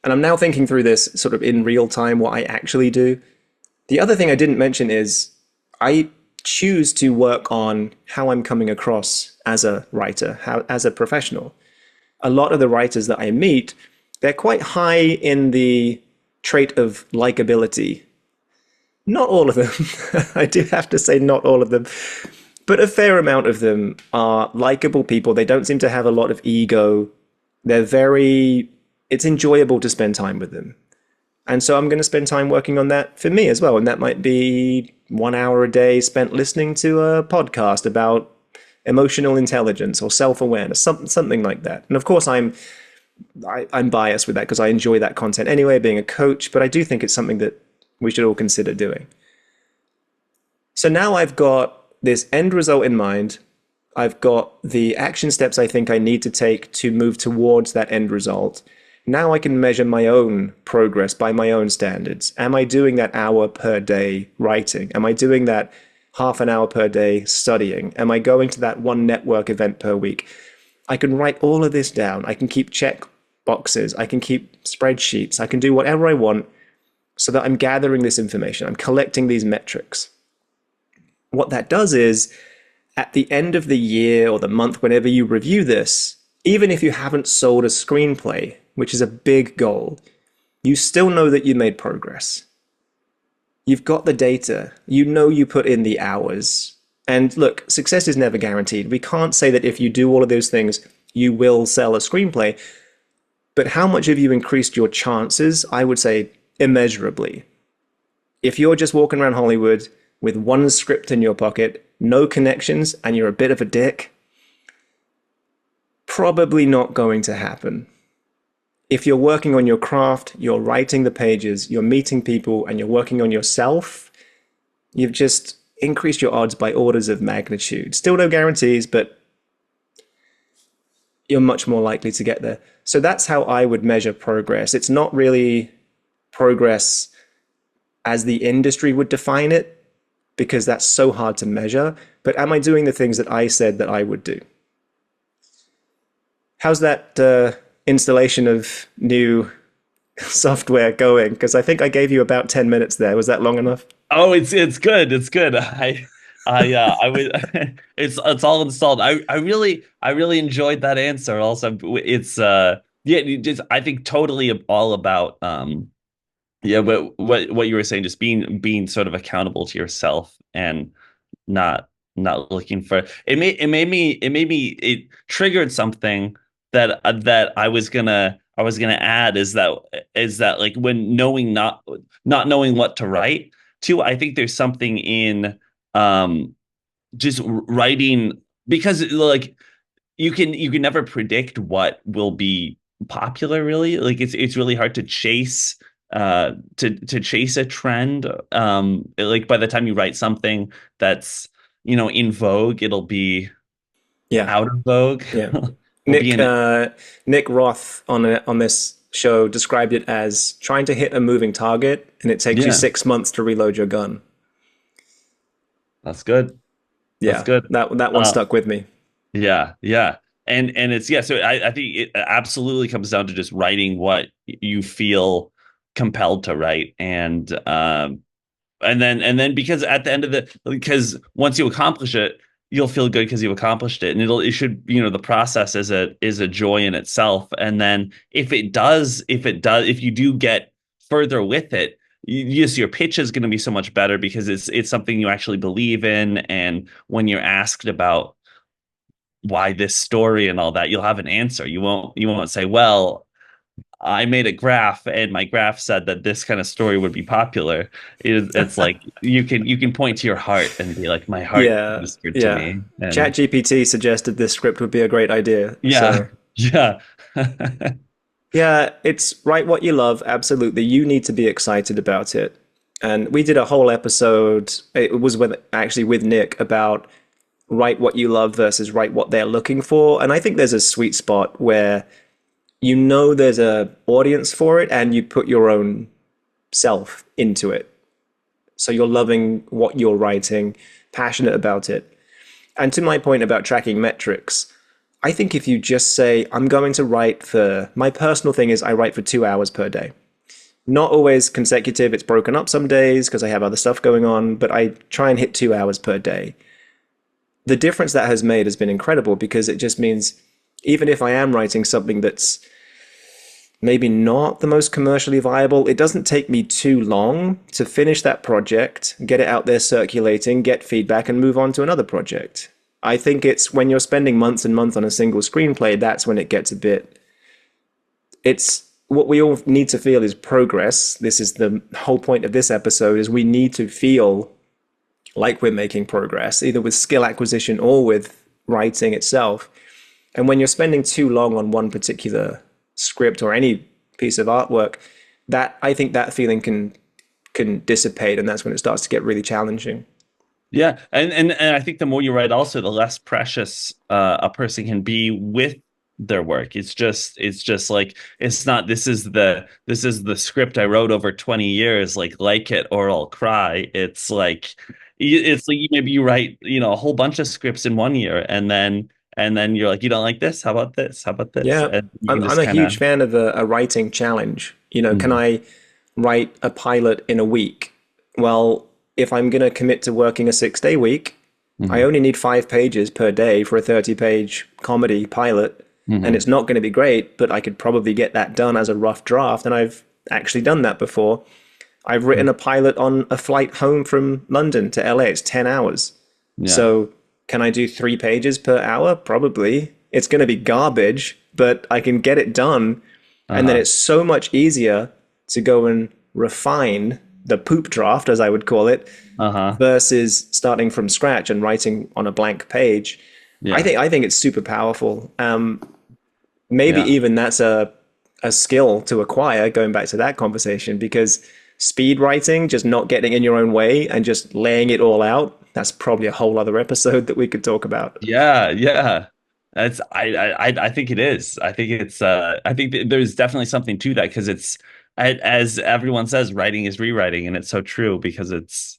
And I'm now thinking through this sort of in real time, what I actually do. The other thing I didn't mention is I choose to work on how I'm coming across as a writer, as a professional. A lot of the writers that I meet, they're quite high in the trait of likability. Not all of them. I do have to say not all of them. But a fair amount of them are likable people. They don't seem to have a lot of ego. It's enjoyable to spend time with them. And so I'm going to spend time working on that for me as well. And that might be 1 hour a day spent listening to a podcast about emotional intelligence or self-awareness, something like that. And of course, I'm biased with that because I enjoy that content anyway, being a coach, but I do think it's something that we should all consider doing. So now I've got this end result in mind. I've got the action steps I think I need to take to move towards that end result. Now I can measure my own progress by my own standards. Am I doing that hour per day writing? Am I doing that half an hour per day studying? Am I going to that one network event per week? I can write all of this down. I can keep check boxes. I can keep spreadsheets. I can do whatever I want so that I'm gathering this information. I'm collecting these metrics. what that does is at the end of the year or the month, whenever you review this, even if you haven't sold a screenplay, which is a big goal, you still know that you made progress. You've got the data. You know you put in the hours. And look, success is never guaranteed. We can't say that if you do all of those things, you will sell a screenplay. But how much have you increased your chances? I would say immeasurably. If you're just walking around Hollywood with one script in your pocket, no connections, and you're a bit of a dick, probably not going to happen. If you're working on your craft, you're writing the pages, you're meeting people, and you're working on yourself, you've just increased your odds by orders of magnitude. Still no guarantees, but you're much more likely to get there. So that's how I would measure progress. It's not really progress as the industry would define it, because that's so hard to measure. But am I doing the things that I said that I would do? How's that installation of new software going? Because I think I gave you about 10 minutes there. Was that long enough? Oh, it's good. It's good. I would. It's all installed. I really enjoyed that answer. Also, it's yeah, just I think totally all about yeah, but what you were saying, just being sort of accountable to yourself and not looking for it triggered something that I was gonna add is that like when knowing not knowing what to write too, I think there's something in just writing, because like you can never predict what will be popular, really. Like it's really hard to chase to chase a trend. Like by the time you write something that's, in vogue, it'll be Yeah, out of vogue. yeah. Will be Nick in Nick Roth on this show described it as trying to hit a moving target, and it takes you Yeah, 6 months to reload your gun. that's good. That's Yeah, good. that one Uh, stuck with me. yeah, yeah. And it's, yeah, so I think it absolutely comes down to just writing what you feel compelled to write. And then because at the end of because once you accomplish it, you'll feel good because you've accomplished it, and it should, the process is a joy in itself. And then if you do get further with it, just your pitch is going to be so much better because it's something you actually believe in. And when you're asked about why this story and all that, you'll have an answer. You won't say, well, I made a graph and my graph said that this kind of story would be popular. It's like you can point to your heart and be like, my heart Yeah, whispered to yeah. me. And ChatGPT suggested this script would be a great idea. yeah, So yeah. yeah, it's write what you love. Absolutely, you need to be excited about it. And we did a whole episode. It was with Nick about write what you love versus write what they're looking for. And I think there's a sweet spot where there's a audience for it and you put your own self into it. So you're loving what you're writing, passionate about it. And to my point about tracking metrics, I think if you just say, I'm going to write my personal thing is I write for 2 hours per day. Not always consecutive, it's broken up some days because I have other stuff going on, but I try and hit 2 hours per day. The difference that has made has been incredible, because it just means even if I am writing something that's maybe not the most commercially viable, it doesn't take me too long to finish that project, get it out there circulating, get feedback, and move on to another project. I think it's when you're spending months and months on a single screenplay, that's when it gets a bit. It's what we all need to feel is progress. This is the whole point of this episode, is we need to feel like we're making progress, either with skill acquisition or with writing itself. And when you're spending too long on one particular script or any piece of artwork, that I think that feeling can dissipate, and that's when it starts to get really challenging. Yeah, and I think the more you write, also the less precious a person can be with their work. It's just like, it's not, this is the script I wrote over 20 years, like it or I'll cry. It's like maybe you write, a whole bunch of scripts in 1 year, and then you're like, you don't like this? How about this? How about this? Yeah, And you can I'm just a kind of. huge fan of a writing challenge. Can I write a pilot in a week? Well, if I'm going to commit to working a 6-day week, I Hmm. only need 5 pages per day for a 30-page comedy pilot. And Hmm. it's not going to be great, but I could probably get that done as a rough draft. And I've actually done that before. I've written a pilot on a flight home from London to LA. It's 10 hours. Yeah. So can I do 3 pages per hour? Probably. It's going to be garbage, but I can get it done. And then Uh-huh. it's so much easier to go and refine the poop draft, as I would call it, Uh-huh. versus starting from scratch and writing on a blank page. Yeah. I think it's super powerful. Maybe Yeah. even that's a skill to acquire. Going back to that conversation, because speed writing, just not getting in your own way and just laying it all out, that's probably a whole other episode that we could talk about. Yeah, yeah. That's I think it is. I think it's I think there's definitely something to that because it's as everyone says, writing is rewriting, and it's so true because it's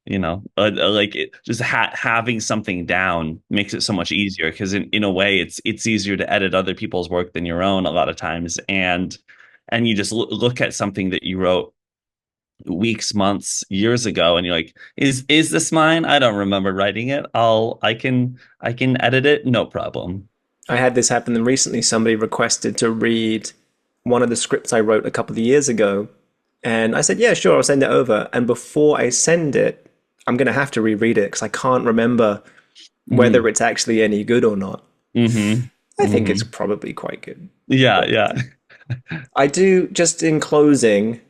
like just having something down makes it so much easier because in a way it's easier to edit other people's work than your own a lot of times and you just look at something that you wrote weeks, months, years ago, and you're like, is this mine? I don't remember writing it. I can edit it, no problem. I had this happen recently. Somebody requested to read one of the scripts I wrote a couple of years ago. And I said, yeah, sure, I'll send it over. And before I send it, I'm going to have to reread it because I can't remember whether Hmm. it's actually any good or not. Hmm. I think it's Hmm. probably quite good. Yeah, But yeah. I do, just in closing,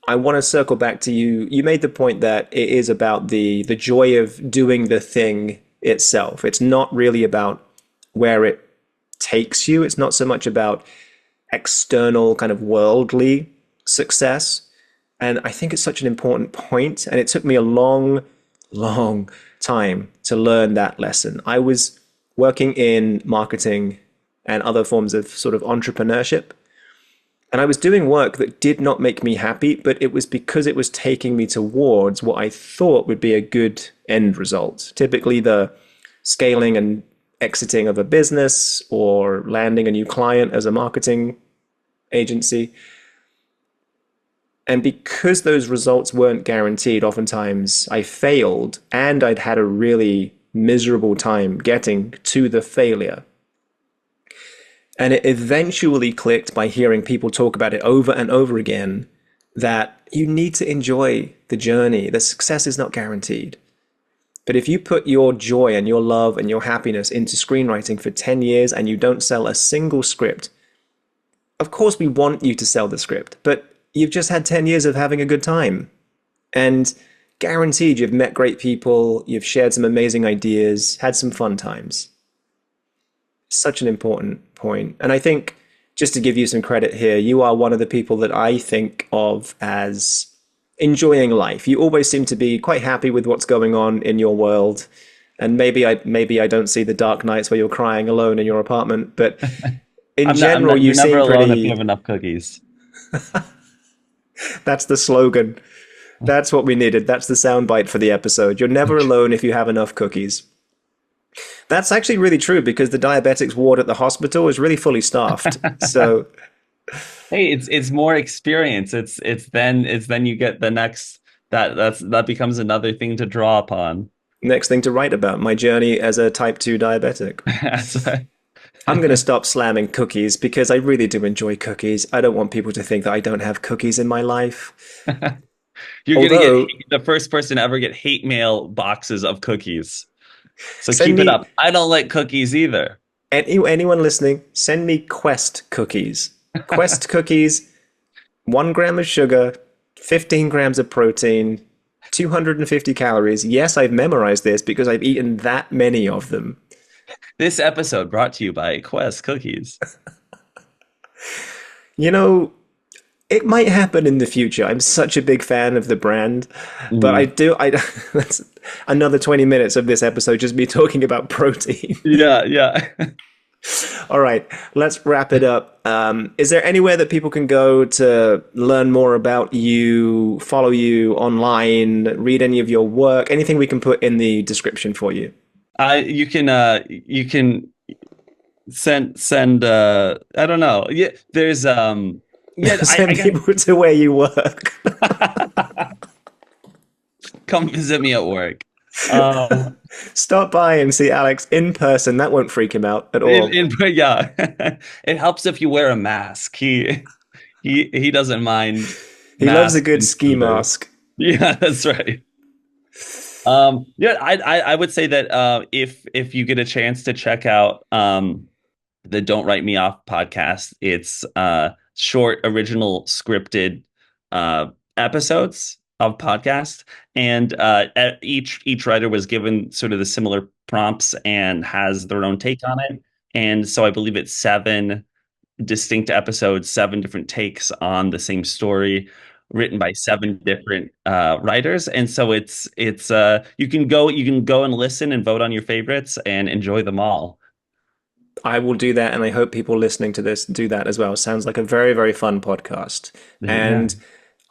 I want to circle back to you. You made the point that it is about the joy of doing the thing itself. It's not really about where it takes you. It's not so much about external kind of worldly success. And I think it's such an important point. And it took me a long, long time to learn that lesson. I was working in marketing and other forms of sort of entrepreneurship. And I was doing work that did not make me happy, but it was because it was taking me towards what I thought would be a good end result. Typically, the scaling and exiting of a business or landing a new client as a marketing agency. And because those results weren't guaranteed, oftentimes I failed and I'd had a really miserable time getting to the failure. And it eventually clicked by hearing people talk about it over and over again that you need to enjoy the journey. The success is not guaranteed. But if you put your joy and your love and your happiness into screenwriting for 10 years and you don't sell a single script, of course we want you to sell the script, but you've just had 10 years of having a good time. And guaranteed you've met great people, you've shared some amazing ideas, had some fun times. Such an important point. And I think, just to give you some credit here, you are one of the people that I think of as enjoying life. You always seem to be quite happy with what's going on in your world. And maybe I don't see the dark nights where you're crying alone in your apartment, but in I'm not I'm general not you you're never seem alone if you pretty. have enough cookies. That's the slogan. That's what we needed. That's the soundbite for the episode. You're never alone if you have enough cookies. That's actually really true because the diabetics ward at the hospital is really fully staffed. So Hey, it's more experience. It's then you get the next that becomes another thing to draw upon. next thing to write about, my journey as a type 2 diabetic. That's right. I'm going to stop slamming cookies because I really do enjoy cookies. I don't want people to think that I don't have cookies in my life. You're gonna get Although, the first person to ever get hate mail boxes of cookies. So send keep it me, up. I don't like cookies either. anyone listening, send me Quest cookies. Quest cookies, 1 gram of sugar, 15 grams of protein, 250 calories. Yes, I've memorized this because I've eaten that many of them. This episode brought to you by Quest Cookies. You know, it might happen in the future. I'm such a big fan of the brand, but I Mhm. do. I that's another 20 minutes of this episode just me talking about protein. Yeah, yeah. All right, let's wrap it up. Is there anywhere that people can go to learn more about you, follow you online, read any of your work, anything we can put in the description for you? You can send I don't know. Yeah, there's yeah, I Send got people to where you work. Come visit me at work. Um, Stop by and see Alex in person. That won't freak him out at all. yeah, it helps if you wear a mask. He doesn't mind He loves a mask good ski intruders. mask. Yeah, that's right. Yeah, I would say that if you get a chance to check out the Don't Write Me Off podcast, it's short, original, scripted uh, episodes of podcast, and each writer was given sort of the similar prompts and has their own take on it. And so I believe it's seven distinct episodes, seven different takes on the same story, written by seven different writers. And so it's you can go and listen and vote on your favorites and enjoy them all. I will do that, and I hope people listening to this do that as well. Sounds like a very, very fun podcast. Yeah. And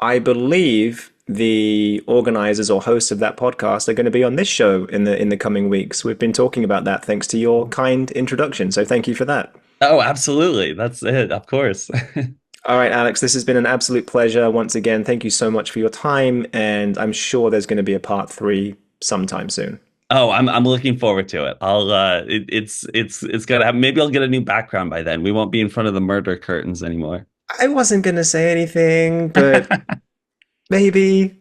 I believe the organizers or hosts of that podcast are going to be on this show in the coming weeks. We've been talking about that thanks to your kind introduction. So thank you for that. Oh, absolutely. That's it. Of course. All right, Alex, this has been an absolute pleasure once again. Thank you so much for your time, and I'm sure there's going to be a part three sometime soon. Oh, I'm looking forward to it. It's gonna happen. Maybe I'll get a new background by then. We won't be in front of the murder curtains anymore. I wasn't going to say anything, but maybe.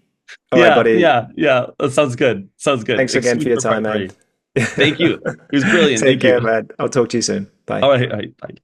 All right, Yeah, buddy. yeah, yeah. That sounds good. Sounds good. Thanks again for Exceed your for time, part man. three. Thank you. It was brilliant. Take Thank you. care, man. I'll talk to you soon. Bye. All right, bye.